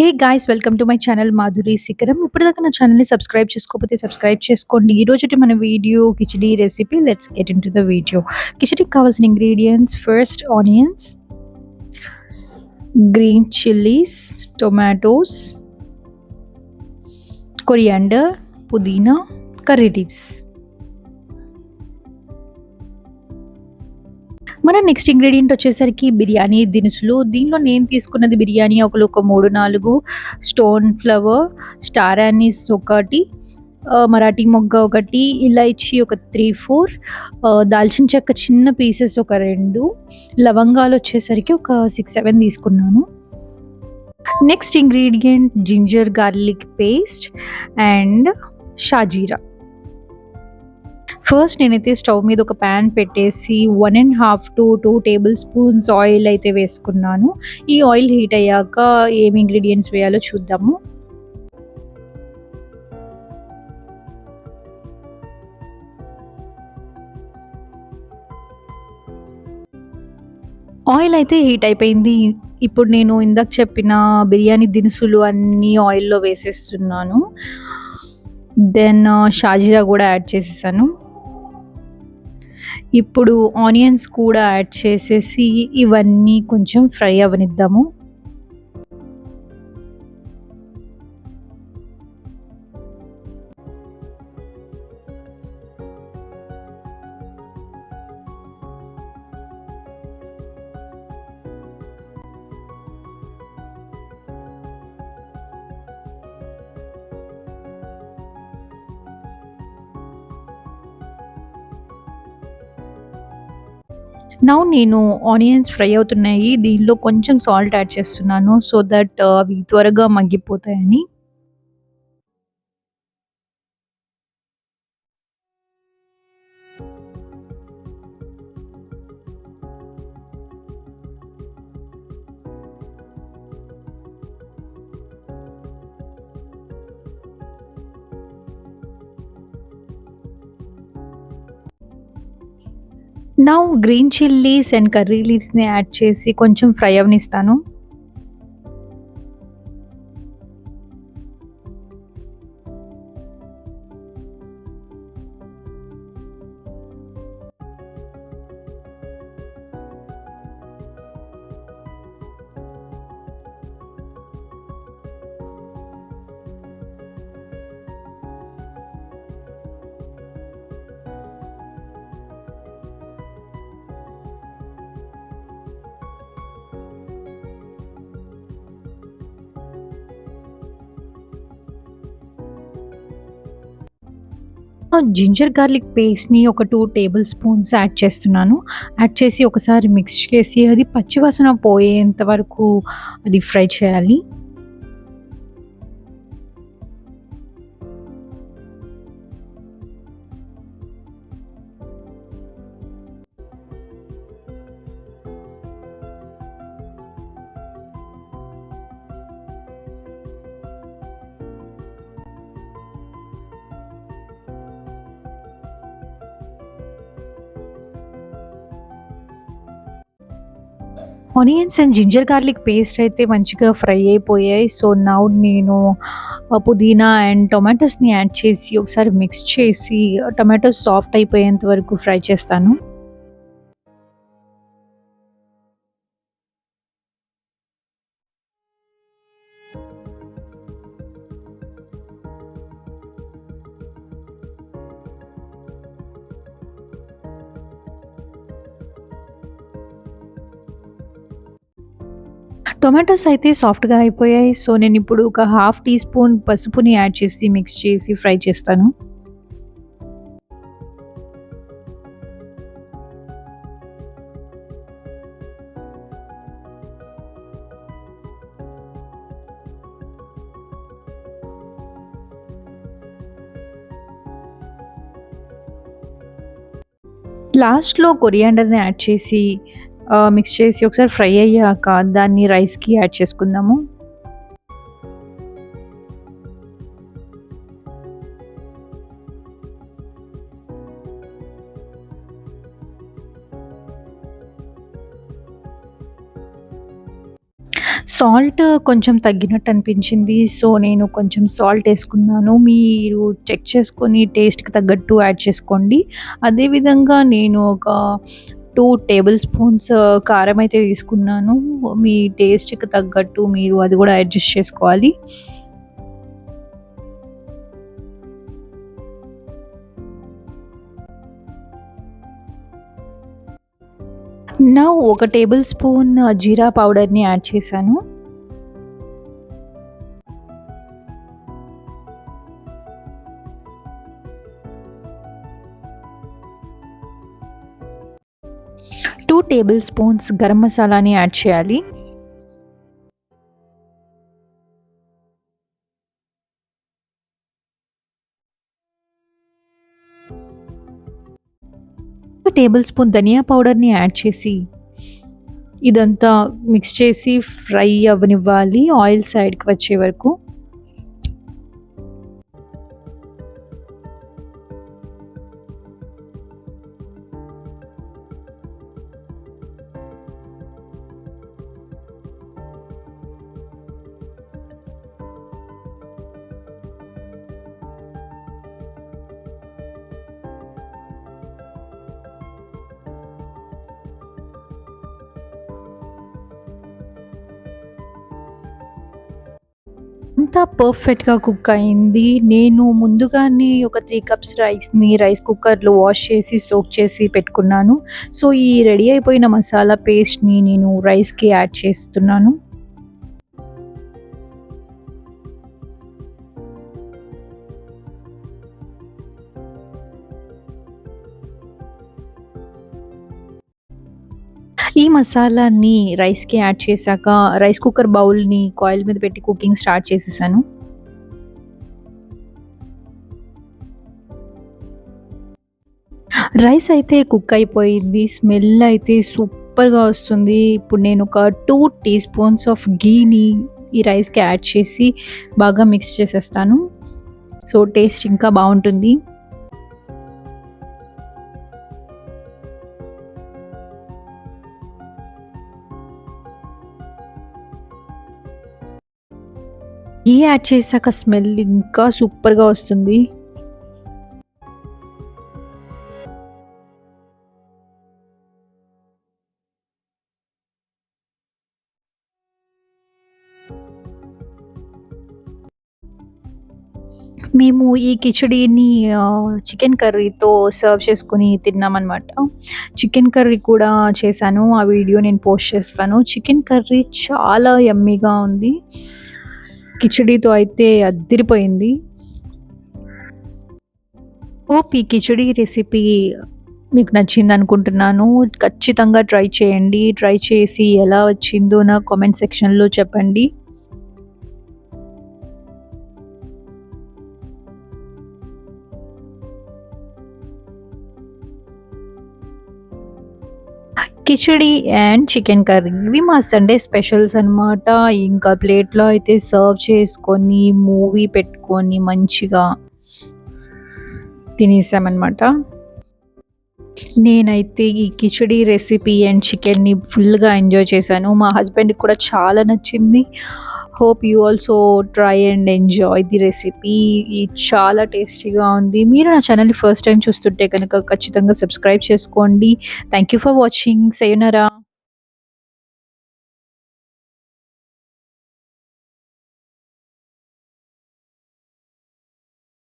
Hey guys, welcome to my channel Madhuri శిఖరం. ఇప్పటిదాకా నా ఛానల్ని సబ్స్క్రైబ్ చేసుకోకపోతే సబ్స్క్రైబ్ చేసుకోండి. ఈ రోజుటి మన video khichdi recipe. Let's get into the video. కిచిడికి కావాల్సిన ingredients: first onions, green chillies, tomatoes, coriander, పుదీనా, కర్రీ లీవ్స్. మన నెక్స్ట్ ఇంగ్రీడియంట్ వచ్చేసరికి బిర్యానీ దినుసులు. దీనిలో నేను తీసుకున్నది బిర్యానీ ఆకులు ఒక 3-4, స్టోన్ ఫ్లవర్, స్టార్ యానీస్ ఒకటి, మరాఠీ మొగ్గ ఒకటి, ఇలైచి ఒక 3-4, దాల్చిన చెక్క చిన్న పీసెస్ ఒక 2, లవంగాలు వచ్చేసరికి ఒక 6-7 తీసుకున్నాను. Next ingredient ginger garlic paste and shahjeera. First నేనైతే స్టవ్ మీద ఒక ప్యాన్ పెట్టేసి 1.5 to 2 టేబుల్ స్పూన్స్ ఆయిల్ అయితే వేసుకున్నాను. ఈ ఆయిల్ హీట్ అయ్యాక ఏమి ఇంగ్రీడియంట్స్ వేయాలో చూద్దాము. ఆయిల్ అయితే హీట్ అయిపోయింది. ఇప్పుడు నేను ఇందాక చెప్పిన బిర్యానీ దినుసులు అన్నీ ఆయిల్లో వేసేస్తున్నాను. దెన్ షాజీరా కూడా యాడ్ చేసేసాను. ఇప్పుడు ఆనియన్స్ కూడా యాడ్ చేసేసి ఇవన్నీ కొంచెం ఫ్రై అవ్వనిద్దాము. నౌ నేను ఆనియన్స్ ఫ్రై అవుతున్నాయి. దీనిలో కొంచెం సాల్ట్ యాడ్ చేస్తున్నాను సో దట్ అవి త్వరగా మగ్గిపోతాయని. Now green chillies and curry లీవ్స్‌ని యాడ్ చేసి కొంచెం ఫ్రై అవ్వనిస్తాను. జింజర్ గార్లిక్ పేస్ట్‌ని ఒక 2 టేబుల్ స్పూన్స్ యాడ్ చేస్తున్నాను. యాడ్ చేసి ఒకసారి మిక్స్ చేసి అది పచ్చివాసన పోయేంత వరకు అది ఫ్రై చేయాలి. Onions and ginger garlic paste అయితే మంచిగా ఫ్రై అయిపోయాయి. సో నౌ నేను పుదీనా అండ్ టొమాటోస్‌ని యాడ్ చేసి ఒకసారి మిక్స్ చేసి టొమాటోస్ సాఫ్ట్ అయిపోయేంత వరకు ఫ్రై చేస్తాను. టొమాటోస్ అయితే సాఫ్ట్‌గా అయిపోయాయి. సో నేనిప్పుడు ఒక హాఫ్ టీ స్పూన్ పసుపుని యాడ్ చేసి మిక్స్ చేసి ఫ్రై చేస్తాను. లాస్ట్‌లో కొరియాండర్‌ని యాడ్ చేసి మిక్స్ చేసి ఒకసారి ఫ్రై అయ్యాక దాన్ని రైస్‌కి యాడ్ చేసుకుందాము. సాల్ట్ కొంచెం తగ్గినట్టు అనిపించింది. సో, నేను కొంచెం సాల్ట్ ఏసుకున్నాను. మీరు చెక్ చేసుకొని టేస్ట్‌కి తగ్గట్టు యాడ్ చేసుకోండి. అదే విధంగా నేను ఒక 2 టేబుల్ స్పూన్స్ కారం అయితే తీసుకున్నాను. మీ టేస్ట్‌కి తగ్గట్టు మీరు అది గూడా అడ్జస్ట్ చేసుకోవాలి. నౌ ఒక టేబుల్ స్పూన్ జీరా పౌడర్‌ని యాడ్ చేశాను. 2 టేబుల్ స్పూన్స్ గరం మసాలాని యాడ్ చేయాలి. 2 టేబుల్ స్పూన్ ధనియా పౌడర్‌ని యాడ్ చేసి ఇదంతా మిక్స్ చేసి ఫ్రై అవ్వనివ్వాలి ఆయిల్ సైడ్‌కి వచ్చే వరకు. అంతా పర్ఫెక్ట్‌గా కుక్ అయింది. నేను ముందుగానే ఒక 3 కప్స్ రైస్ కుక్కర్‌లో వాష్ చేసి, సోక్ చేసి పెట్టుకున్నాను. సో, ఈ రెడీ అయిపోయిన మసాలా పేస్ట్‌ని నేను రైస్‌కి యాడ్ చేస్తున్నాను. ఈ మసాలాని రైస్‌కి యాడ్ చేశాక రైస్ కుక్కర్ బౌల్‌ని కాయిల్ మీద పెట్టి కుకింగ్ స్టార్ట్ చేసేసాను. రైస్ అయితే కుక్ అయిపోయింది. స్మెల్ అయితే సూపర్‌గా వస్తుంది. ఇప్పుడు నేను ఒక 2 టీ స్పూన్స్ ఆఫ్ ఘీని ఈ రైస్‌కి యాడ్ చేసి బాగా మిక్స్ చేసేస్తాను. సో, టేస్ట్ ఇంకా బావుంటుంది. ఘీ యాడ్ చేశాక స్మెల్ ఇంకా సూపర్‌గా వస్తుంది. మేము ఈ కిచిడీని చికెన్ కర్రీతో సర్వ్ చేసుకొని తిన్నామనమాట. చికెన్ కర్రీ కూడా చేశాను. ఆ వీడియో నేను పోస్ట్ చేస్తాను. చికెన్ కర్రీ చాలా యమ్మీగా ఉంది. కిచిడీతో అయితే అద్దిరిపోయింది. హోప్ ఈ కిచిడీ రెసిపీ మీకు నచ్చిందనుకుంటున్నాను. ఖచ్చితంగా ట్రై చేయండి. ట్రై చేసి ఎలా వచ్చిందో నాకు కామెంట్ సెక్షన్‌లో చెప్పండి. కిచిడీ అండ్ చికెన్ కర్రీ ఇవి మా సండే స్పెషల్స్ అనమాట. ఇంకా ప్లేట్‌లో అయితే సర్వ్ చేసుకొని, మూవీ పెట్టుకొని మంచిగా తినేసామనమాట. నేనైతే ఈ కిచిడీ రెసిపీ అండ్ చికెన్‌ని ఫుల్‌గా ఎంజాయ్ చేశాను. మా హస్బెండ్‌కి కూడా చాలా నచ్చింది. Hope you also try and enjoy the recipe. ఇది చాలా టేస్టీగా ఉంది. మీరు నా ఛానల్‌ని ఫస్ట్ టైమ్ చూస్తుంటే గనక ఖచ్చితంగా సబ్స్క్రైబ్ చేసుకోండి. Thank you for watching. సయోనారా.